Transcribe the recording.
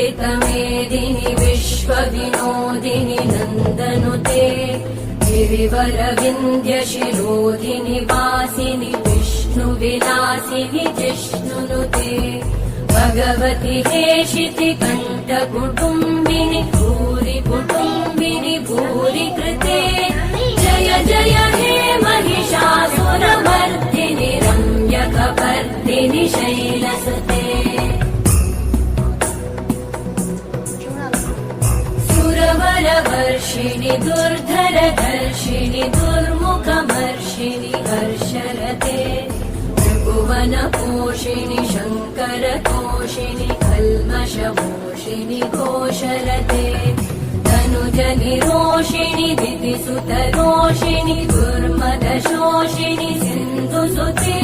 वेतमेदिनि विश्वविनोदिनि नन्दनुते गिरिवरविन्द्यशिरोधिनि वासिनि विष्णुविलासिनि जिष्णुनुते भगवति हेशिति कण्ठकुटुम्बिनि भूरि कुटुम्बिनि भूरि कृते जय जय हे महिषासुरमर्दिनि रम्यकपर्दिनि शैलसुते सुरवरवर्षिणि दुर्धरधर्षिणि दुर्मुखमर्षिणि हर्षरते भुवनपोषिणि शङ्करतोषिणि कल्मषमोषिणि घोषरते तनुजनिरोषिणि दितिसुतरोषिणि दुर्मदशोषिणि सिन्धुसुते।